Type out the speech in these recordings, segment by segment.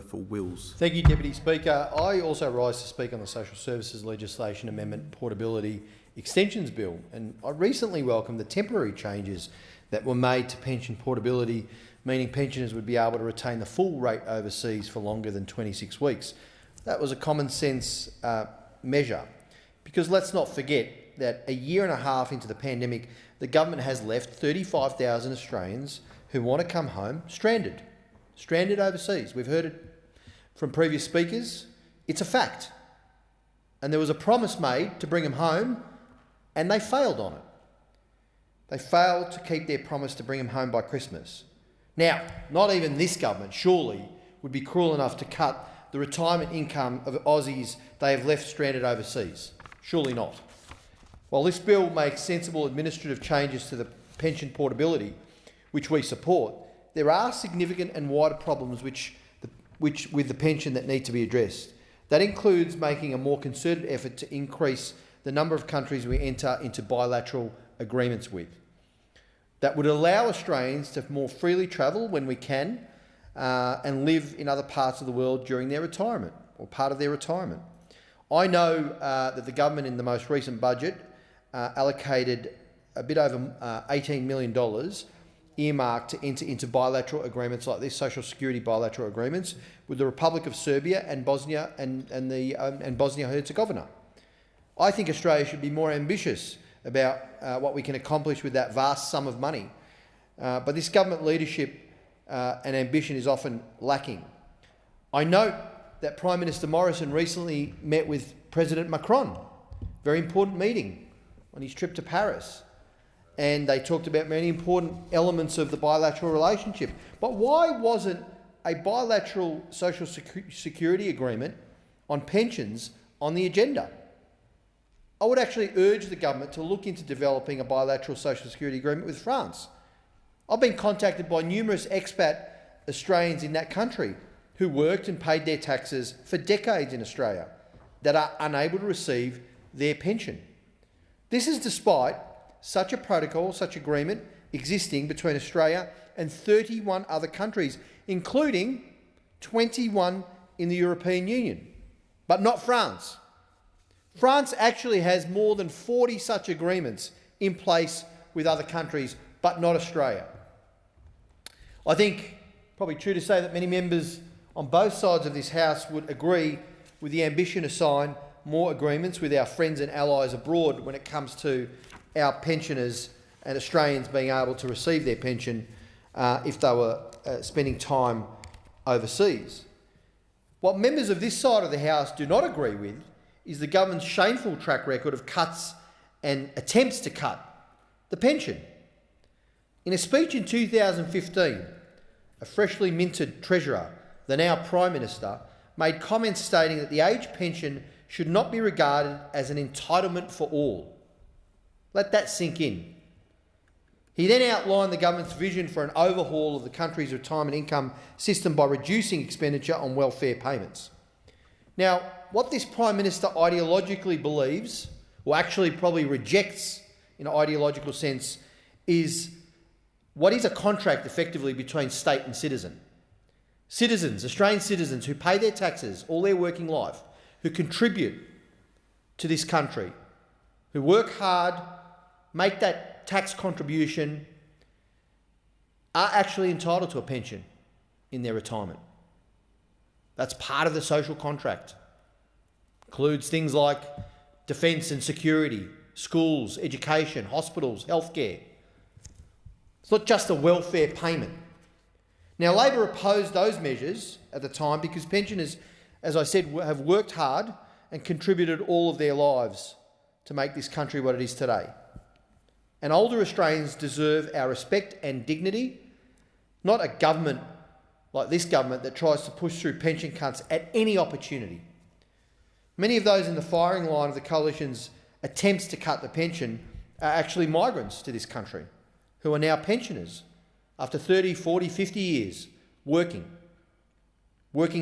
For Wills. Thank you, Deputy Speaker. I also rise to speak on the Social Services Legislation Amendment Portability Extensions Bill, and I recently welcomed the temporary changes that were made to pension portability, meaning pensioners would be able to retain the full rate overseas for longer than 26 weeks. That was a common sense measure, because let's not forget that a year and a half into the pandemic, the government has left 35,000 Australians who want to come home stranded overseas. We've heard it from previous speakers. It's a fact. And there was a promise made to bring them home, and they failed on it. They failed to keep their promise to bring them home by Christmas. Now, not even this government, surely, would be cruel enough to cut the retirement income of Aussies they have left stranded overseas. Surely not. While this bill makes sensible administrative changes to the pension portability, which we support, there are significant and wider problems with the pension that need to be addressed. That includes making a more concerted effort to increase the number of countries we enter into bilateral agreements with. That would allow Australians to more freely travel when we can and live in other parts of the world during their retirement or part of their retirement. I know that the government in the most recent budget allocated a bit over $18 million earmarked to enter into bilateral agreements like this, social security bilateral agreements, with the Republic of Serbia and Bosnia and Bosnia-Herzegovina. I think Australia should be more ambitious about what we can accomplish with that vast sum of money. But this government leadership and ambition is often lacking. I note that Prime Minister Morrison recently met with President Macron, very important meeting on his trip to Paris. And they talked about many important elements of the bilateral relationship. But why wasn't a bilateral social security agreement on pensions on the agenda? I would actually urge the government to look into developing a bilateral social security agreement with France. I've been contacted by numerous expat Australians in that country who worked and paid their taxes for decades in Australia that are unable to receive their pension. This is despite such a protocol, such agreement existing between Australia and 31 other countries, including 21 in the European Union, but not France. France actually has more than 40 such agreements in place with other countries, but not Australia. I think probably true to say that many members on both sides of this House would agree with the ambition to sign more agreements with our friends and allies abroad when it comes to our pensioners and Australians being able to receive their pension if they were spending time overseas. What members of this side of the House do not agree with is the government's shameful track record of cuts and attempts to cut the pension. In a speech in 2015, a freshly minted Treasurer, the now Prime Minister, made comments stating that the age pension should not be regarded as an entitlement for all. Let that sink in. He then outlined the government's vision for an overhaul of the country's retirement income system by reducing expenditure on welfare payments. Now, what this Prime Minister ideologically believes, or actually probably rejects in an ideological sense, is what is a contract effectively between state and citizen. Citizens, Australian citizens who pay their taxes all their working life, who contribute to this country, who work hard, make that tax contribution, are actually entitled to a pension in their retirement. That's part of the social contract. Includes things like defence and security, schools, education, hospitals, healthcare. It's not just a welfare payment. Now, Labor opposed those measures at the time because pensioners, as I said, have worked hard and contributed all of their lives to make this country what it is today. And older Australians deserve our respect and dignity, not a government like this government that tries to push through pension cuts at any opportunity. Many of those in the firing line of the Coalition's attempts to cut the pension are actually migrants to this country who are now pensioners after 30, 40, 50 years working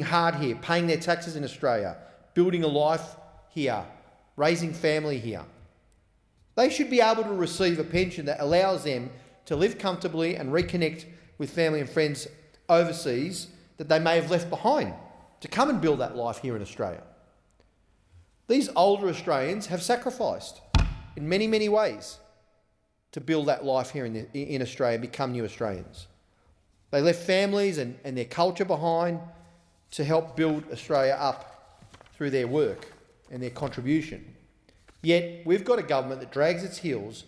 hard here, paying their taxes in Australia, building a life here, raising family here. They should be able to receive a pension that allows them to live comfortably and reconnect with family and friends overseas that they may have left behind to come and build that life here in Australia. These older Australians have sacrificed in many, many ways to build that life here in Australia and become new Australians. They left families and their culture behind to help build Australia up through their work and their contribution. Yet we've got a government that drags its heels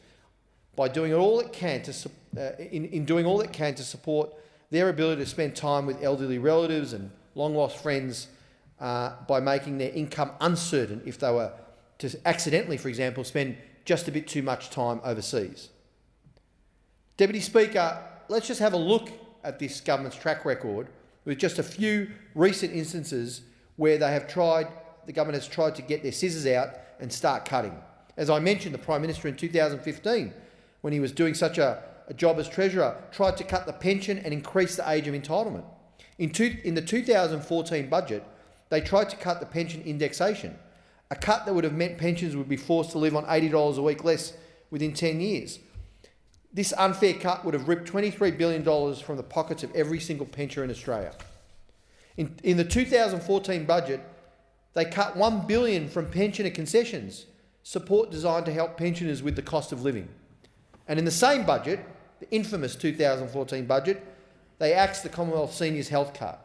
by doing all it can doing all it can to support their ability to spend time with elderly relatives and long-lost friends by making their income uncertain if they were to accidentally, for example, spend just a bit too much time overseas. Deputy Speaker, let's just have a look at this government's track record with just a few recent instances where the government has tried to get their scissors out and start cutting. As I mentioned, the Prime Minister in 2015, when he was doing such a job as Treasurer, tried to cut the pension and increase the age of entitlement. In the 2014 budget, they tried to cut the pension indexation, a cut that would have meant pensioners would be forced to live on $80 a week less within 10 years. This unfair cut would have ripped $23 billion from the pockets of every single pensioner in Australia. In the 2014 budget, they cut $1 billion from pensioner concessions, support designed to help pensioners with the cost of living. And in the same budget, the infamous 2014 budget, they axed the Commonwealth Seniors Health Card.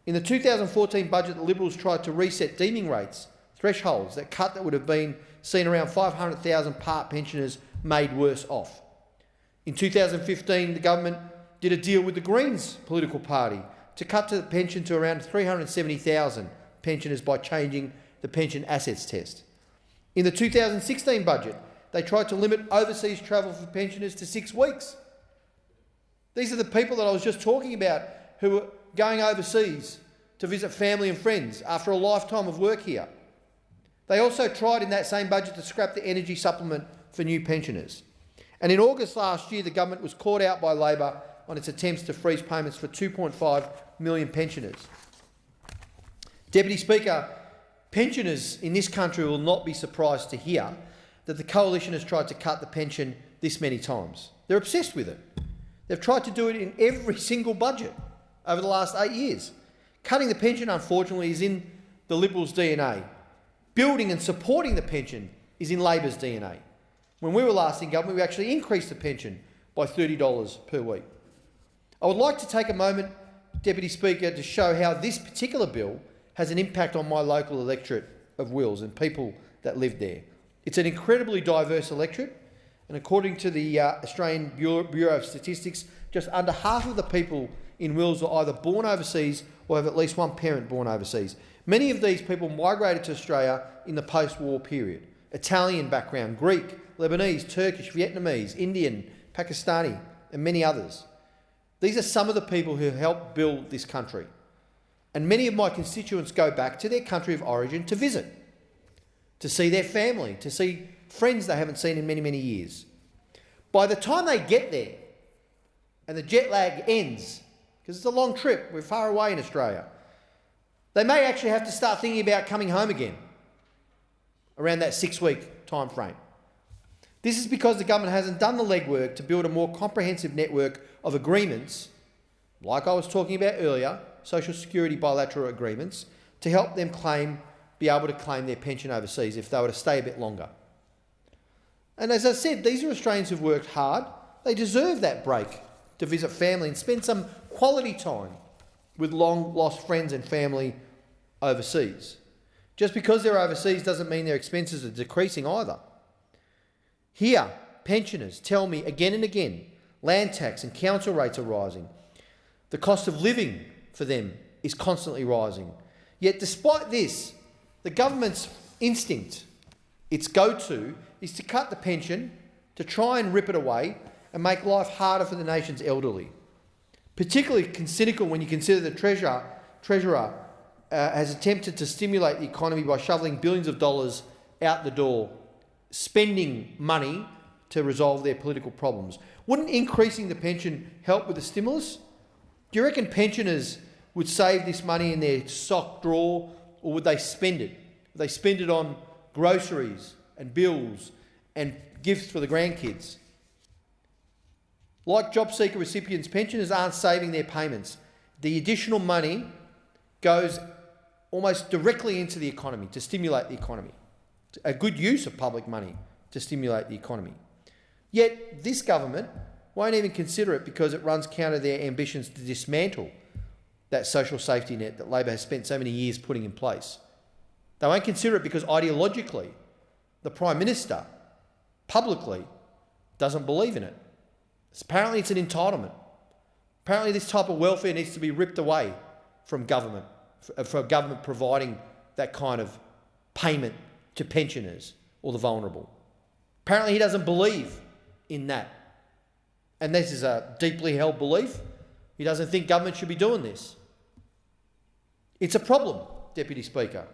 In the 2014 budget, the Liberals tried to reset deeming rates, thresholds, that would have been seen around 500,000 part pensioners made worse off. In 2015, the government did a deal with the Greens political party to cut the pension to around 370,000 pensioners by changing the pension assets test. In the 2016 budget, they tried to limit overseas travel for pensioners to 6 weeks. These are the people that I was just talking about who were going overseas to visit family and friends after a lifetime of work here. They also tried in that same budget to scrap the energy supplement for new pensioners. And in August last year, the government was caught out by Labor on its attempts to freeze payments for 2.5 million pensioners. Deputy Speaker, pensioners in this country will not be surprised to hear that the Coalition has tried to cut the pension this many times. They're obsessed with it. They've tried to do it in every single budget over the last 8 years. Cutting the pension, unfortunately, is in the Liberals' DNA. Building and supporting the pension is in Labor's DNA. When we were last in government, we actually increased the pension by $30 per week. I would like to take a moment, Deputy Speaker, to show how this particular bill has an impact on my local electorate of Wills and people that live there. It's an incredibly diverse electorate, and according to the Australian Bureau of Statistics, just under half of the people in Wills are either born overseas or have at least one parent born overseas. Many of these people migrated to Australia in the post-war period. Italian background, Greek, Lebanese, Turkish, Vietnamese, Indian, Pakistani, and many others. These are some of the people who helped build this country. And many of my constituents go back to their country of origin to visit, to see their family, to see friends they haven't seen in many, many years. By the time they get there and the jet lag ends, because it's a long trip, we're far away in Australia, they may actually have to start thinking about coming home again around that 6-week time frame. This is because the government hasn't done the legwork to build a more comprehensive network of agreements, like I was talking about earlier, social security bilateral agreements, to help them be able to claim their pension overseas if they were to stay a bit longer. And as I said, these are Australians who've worked hard. They deserve that break to visit family and spend some quality time with long-lost friends and family overseas. Just because they're overseas doesn't mean their expenses are decreasing either. Here, pensioners tell me again and again, land tax and council rates are rising. The cost of living for them is constantly rising. Yet despite this, the government's instinct, its go-to, is to cut the pension, to try and rip it away and make life harder for the nation's elderly. Particularly cynical when you consider the Treasurer has attempted to stimulate the economy by shoveling billions of dollars out the door, spending money to resolve their political problems. Wouldn't increasing the pension help with the stimulus? Do you reckon pensioners would save this money in their sock drawer, or would they spend it? Would they spend it on groceries and bills and gifts for the grandkids? Like job seeker recipients, pensioners aren't saving their payments. the additional money goes almost directly into the economy to stimulate the economy. A good use of public money to stimulate the economy. Yet this government won't even consider it because it runs counter their ambitions to dismantle that social safety net that Labor has spent so many years putting in place. They won't consider it because ideologically the Prime Minister publicly doesn't believe in it. Apparently it's an entitlement. Apparently this type of welfare needs to be ripped away from government, for government providing that kind of payment to pensioners or the vulnerable. Apparently he doesn't believe in that. And this is a deeply held belief. He doesn't think government should be doing this. It's a problem, Deputy Speaker,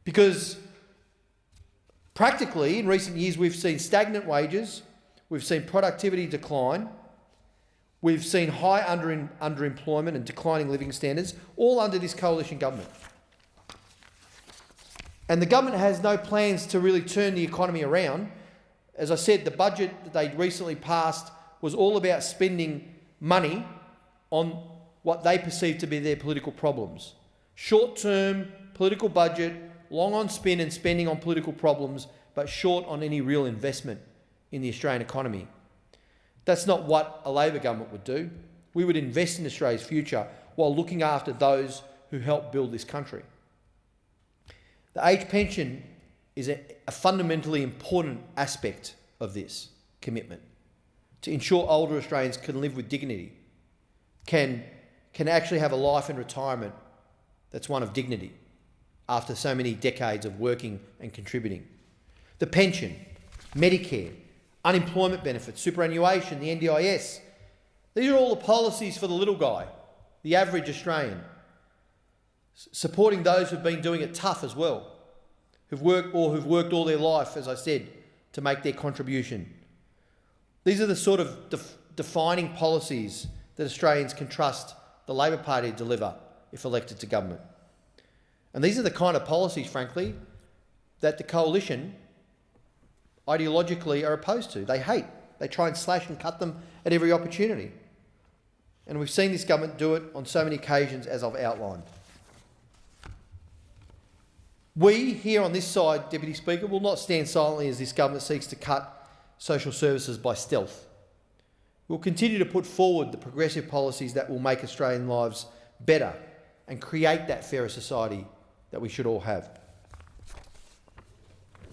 because practically in recent years we've seen stagnant wages, we've seen productivity decline, we've seen high underemployment and declining living standards, all under this coalition government. And the government has no plans to really turn the economy around. As I said, the budget that they recently passed was all about spending money on what they perceive to be their political problems. Short-term political budget, long on spin and spending on political problems, but short on any real investment in the Australian economy. That's not what a Labor government would do. We would invest in Australia's future while looking after those who help build this country. The age pension is a fundamentally important aspect of this commitment to ensure older Australians can live with dignity, can actually have a life in retirement that's one of dignity after so many decades of working and contributing. The pension, Medicare, unemployment benefits, superannuation, the NDIS, these are all the policies for the little guy, the average Australian, supporting those who've been doing it tough as well, who've worked all their life, as I said, to make their contribution. These are the sort of defining policies that Australians can trust the Labor Party to deliver if elected to government. And these are the kind of policies, frankly, that the coalition ideologically are opposed to. They hate. They try and slash and cut them at every opportunity. And we've seen this government do it on so many occasions, as I've outlined. We, here on this side, Deputy Speaker, will not stand silently as this government seeks to cut social services by stealth. We'll continue to put forward the progressive policies that will make Australian lives better and create that fairer society that we should all have.